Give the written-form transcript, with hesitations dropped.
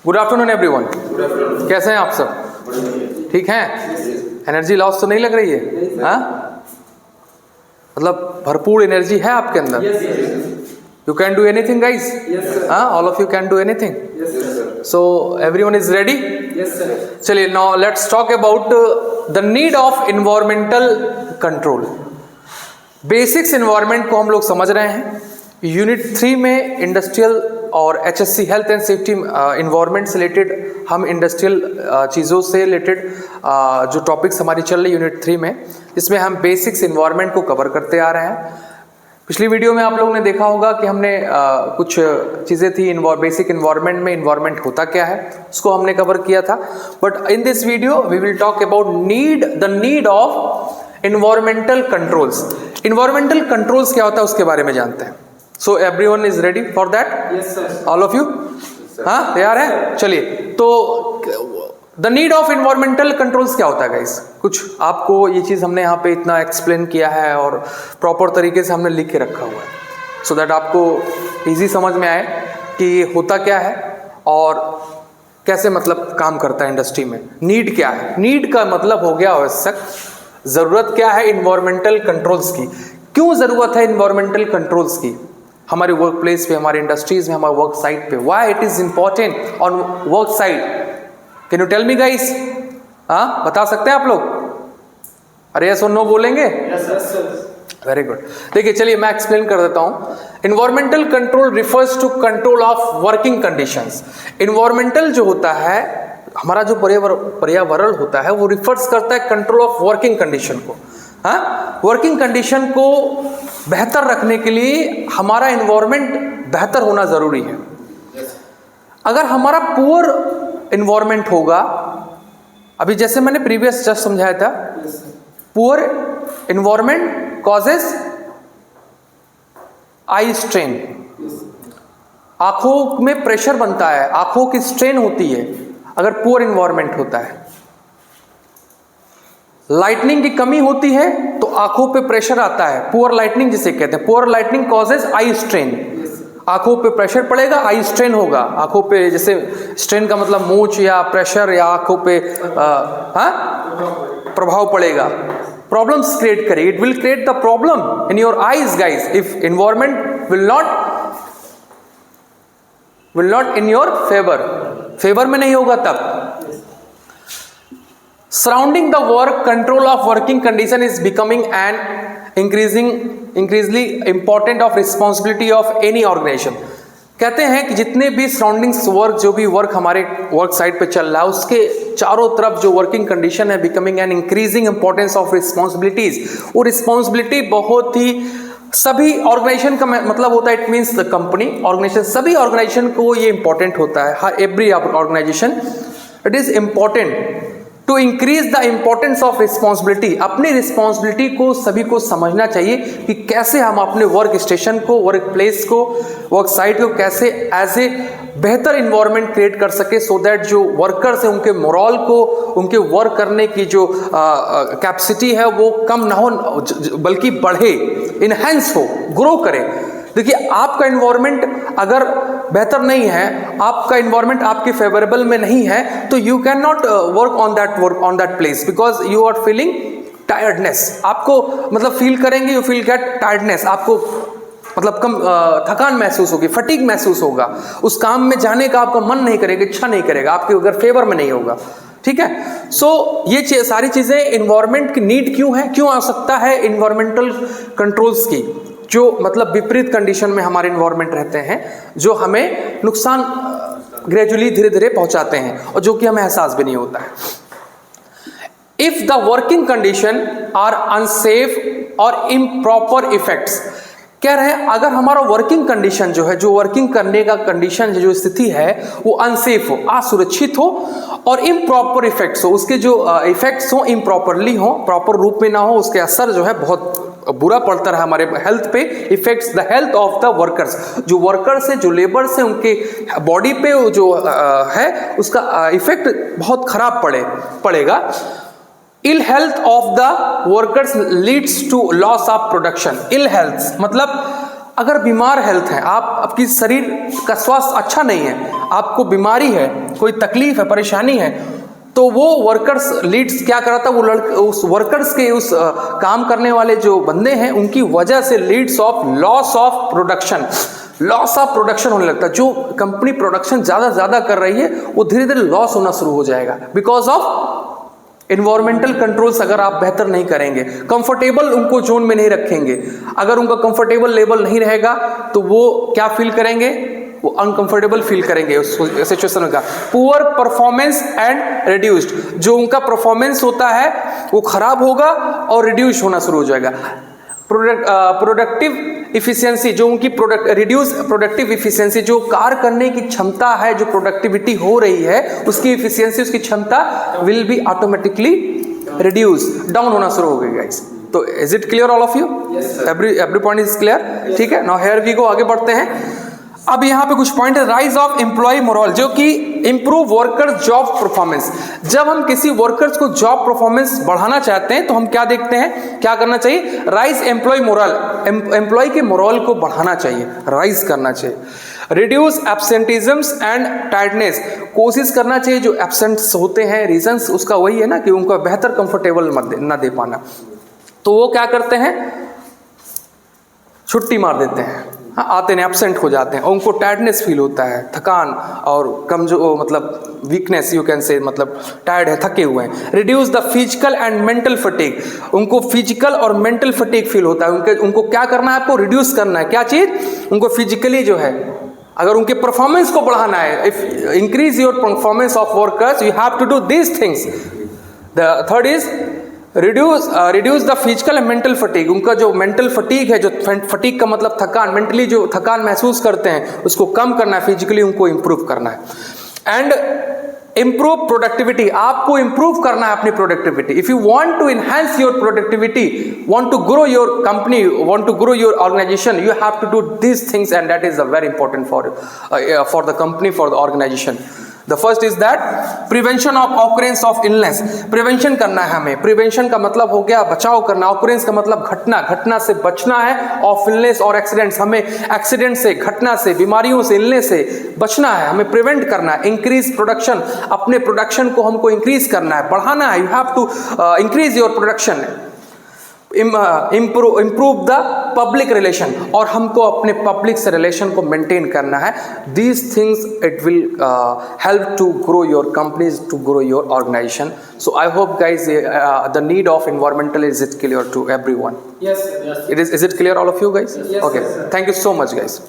Good afternoon everyone. कैसे हैं आप सब? ठीक हैं? एनर्जी लॉस तो नहीं लग रही है? हाँ, मतलब भरपूर एनर्जी है आपके अंदर। You can do anything guys. हाँ, all of you can do anything. So everyone is ready? चलिए, now let's talk about the need of environmental control. Basics environment को हम लोग समझ रहे हैं। यूनिट 3 में इंडस्ट्रियल और HSC health and safety environment से रिलेटेड हम इंडस्ट्रियल चीज़ों से रिलेटेड जो टॉपिक्स हमारी चल रही यूनिट 3 में, इसमें हम बेसिक्स इन्वायरमेंट को कवर करते आ रहे हैं। पिछली वीडियो में आप लोगों ने देखा होगा कि हमने कुछ चीज़ें थी बेसिक इन्वायरमेंट में, इन्वायरमेंट होता क्या है उसको हमने कवर किया था। But in this video we will talk about the need of environmental controls. Environmental controls क्या होता है उसके बारे में जानते हैं। So everyone is ready for that? Yes sir. All of you? हाँ, तैयार है? चलिए, तो the need of environmental controls क्या होता है गाइस? कुछ आपको ये चीज़ हमने यहाँ पे इतना एक्सप्लेन किया है और प्रॉपर तरीके से हमने लिख के रखा हुआ है, सो दैट आपको इजी समझ में आए कि ये होता क्या है और कैसे मतलब काम करता है इंडस्ट्री में। नीड क्या है? नीड का मतलब हो गया आवश्यक। ज़रूरत क्या है इन्वायरमेंटल कंट्रोल्स की? क्यों ज़रूरत है इन्वायरमेंटल कंट्रोल्स की हमारे वर्क प्लेस पे, हमारे इंडस्ट्रीज में, हमारे वर्क साइट पे? Why it is important on work site? Can you tell me guys? हाँ, बता सकते हैं आप लोग? अरे यस और नो बोलेंगे? Very good. देखिए, चलिए मैं एक्सप्लेन कर देता हूँ। Environmental control refers to control of working conditions. Environmental जो होता है, हमारा जो पर्यावरण होता है, वो रिफर्स करता है कंट्रोल ऑफ वर्किंग कंडीशन को। हाँ, वर्किंग कंडीशन को बेहतर रखने के लिए हमारा इन्वायरमेंट बेहतर होना जरूरी है। अगर हमारा पुअर इन्वायरमेंट होगा, अभी जैसे मैंने प्रीवियस जस्ट समझाया था, poor environment causes eye strain. आंखों में प्रेशर बनता है, आंखों की स्ट्रेन होती है अगर पुअर इन्वायरमेंट होता है। लाइटनिंग की कमी होती है तो आंखों पे प्रेशर आता है, पुअर लाइटनिंग जिसे कहते हैं। Poor lightning causes eye strain. आंखों पे प्रेशर पड़ेगा, आई स्ट्रेन होगा। आंखों पे जैसे स्ट्रेन का मतलब मूंछ या प्रेशर या आंखों पे प्रभाव पड़ेगा, प्रॉब्लम्स क्रिएट करेगी। It will create the problem in your eyes guys if environment will not in your favour में नहीं होगा तब। Surrounding the work, control of working condition is becoming an increasingly important of responsibility of any organization। कहते हैं कि जितने भी surroundings work, जो भी वर्क हमारे वर्क साइट पे चल रहा है, उसके चारों तरफ जो वर्किंग कंडीशन है, becoming an increasing importance of responsibilities. वो रिस्पॉन्सिबिलिटी बहुत ही सभी ऑर्गेनाइजेशन का मतलब होता है, it means the company, organisation, सभी ऑर्गेनाइजेशन को ये इंपॉर्टेंट होता है। हर every organisation it is important to increase the importance of responsibility. अपनी रिस्पॉन्सिबिलिटी को सभी को समझना चाहिए कि कैसे हम अपने वर्क स्टेशन को, वर्क प्लेस को, वर्क साइट को कैसे एज ए बेहतर इन्वायरमेंट क्रिएट कर सके, सो दैट जो वर्कर्स हैं उनके मोरल को, उनके वर्क करने की जो कैपेसिटी है वो कम ना हो बल्कि बढ़े, इनहेंस हो, ग्रो करे। देखिए, आपका इन्वायरमेंट अगर बेहतर नहीं है, आपका इन्वायरमेंट आपके फेवरेबल में नहीं है, तो you can not work on that place because you are feeling tiredness. आपको मतलब फील करेंगे, यू फील गेट टायर्डनेस, आपको मतलब कम थकान महसूस होगी, फटीग महसूस होगा, उस काम में जाने का आपका मन नहीं करेगा, इच्छा नहीं करेगा, आपके अगर फेवर में नहीं होगा। ठीक है, सो ये सारी चीजें इन्वायरमेंट की नीड क्यों है, क्यों आवश्यकता है इन्वायरमेंटल कंट्रोल्स की, जो मतलब विपरीत कंडीशन में हमारे इन्वायरमेंट रहते हैं, जो हमें नुकसान ग्रेजुअली धीरे धीरे पहुंचाते हैं और जो कि हमें एहसास भी नहीं होता है। If the working condition are unsafe और इम्प्रॉपर इफेक्ट्स, कह रहे हैं अगर हमारा वर्किंग कंडीशन जो है, जो वर्किंग करने का कंडीशन जो स्थिति है वो अनसेफ हो, असुरक्षित हो, और इम्प्रॉपर इफेक्ट्स हो, उसके जो इफेक्ट्स हो इम्प्रॉपरली हो, प्रॉपर रूप में ना हो, उसके असर जो है बहुत बुरा पड़ता है हमारे हेल्थ पे। Effects the health of the workers, जो वर्कर्स है, जो लेबर्स है, उनके बॉडी पे जो है उसका इफेक्ट बहुत खराब पड़ेगा। Ill health of the workers leads to loss of production. Ill health मतलब अगर बीमार हेल्थ है, आपकी शरीर का स्वास्थ्य अच्छा नहीं है, आपको बीमारी है, कोई तकलीफ है, परेशानी है, तो वो वर्कर्स लीड्स क्या कराता है, वो उस वर्कर्स के उस काम करने वाले जो बंदे हैं उनकी वजह से Leeds of loss of production होने लगता है। जो कंपनी प्रोडक्शन ज्यादा कर रही है वो धीरे धीरे लॉस होना शुरू हो जाएगा, बिकॉज ऑफ इन्वायरमेंटल कंट्रोल्स अगर आप बेहतर नहीं करेंगे, कंफर्टेबल उनको जोन में नहीं रखेंगे। अगर उनका कंफर्टेबल लेवल नहीं रहेगा तो वो क्या फील करेंगे, वो अनकंफर्टेबल फील करेंगे उस सिचुएशन का। पुअर परफॉर्मेंस एंड रिड्यूस्ड, जो उनका परफॉर्मेंस होता है वो खराब होगा और रिड्यूस होना शुरू हो जाएगा। प्रोडक्टिव इफिशियंसी, जो उनकी रिड्यूस प्रोडक्टिव इफिशियंसी, जो कार्य करने की क्षमता है, जो प्रोडक्टिविटी हो रही है उसकी इफिशियंसी, उसकी क्षमता will be automatically reduce, down होना शुरू हो गई गाइस। तो is it clear all of you? Every point is clear? ठीक है, नाउ हियर वी गो, आगे बढ़ते हैं। अब यहाँ पे कुछ पॉइंट है, राइज ऑफ एम्प्लॉय मोरल, जो कि इंप्रूव वर्कर्स जॉब परफॉर्मेंस। जब हम किसी वर्कर्स को जॉब परफॉर्मेंस बढ़ाना चाहते हैं तो हम क्या देखते हैं, क्या करना चाहिए, राइज एम्प्लॉय मोरल, एम्प्लॉय के मोरल को बढ़ाना चाहिए, राइज करना चाहिए। रिड्यूस एब्सेंटिज्म्स एंड टायर्डनेस, कोशिश करना चाहिए जो एब्सेंट्स होते हैं, रीजंस उसका वही है ना कि उनको बेहतर कंफर्टेबल ना दे पाना, तो वो क्या करते हैं, छुट्टी मार देते हैं, हाँ, आते नहीं, एब्सेंट हो जाते हैं और उनको टायर्डनेस फील होता है, थकान और कमजोर, मतलब वीकनेस यू कैन से, मतलब टायर्ड है, थके हुए हैं। Reduce the physical and mental fatigue, उनको फिजिकल और मेंटल फटीग फील होता है। उनको क्या करना है, आपको रिड्यूस करना है, क्या चीज, उनको फिजिकली जो है, अगर उनके परफॉर्मेंस को बढ़ाना है, if increase your performance of workers you have to do these things. The third is reduce the physical and mental fatigue, उनका जो मेंटल फटीग है, जो फटीग का मतलब थकान, मेंटली जो थकान महसूस करते हैं उसको कम करना है, फिजिकली उनको इंप्रूव करना है। एंड इंप्रूव प्रोडक्टिविटी, आपको इंप्रूव करना है अपनी productivity. If you want to enhance your productivity, want to grow your company, want to grow your organization, you have to do this things and that is very important for the company, for the organization. The first is that prevention of occurrence of illness, prevention करना है हमें। Prevention का मतलब हो गया बचाव करना, occurrence का मतलब घटना से बचना है, ऑफ इलनेस और एक्सीडेंट्स, हमें एक्सीडेंट से, घटना से, बीमारियों से, इलनेस से बचना है, हमें प्रिवेंट करना है। इंक्रीज प्रोडक्शन, अपने प्रोडक्शन को हमको इंक्रीज करना है, बढ़ाना है, you have to increase your production. Improve the public relation, और हमको अपने पब्लिक से रिलेशन को मेंटेन करना है। These things it will help to grow your companies, to grow your organization. So I hope guys the need of environmental is it clear to everyone? Yes. It is it clear all of you guys? Yes, okay, thank you so much guys.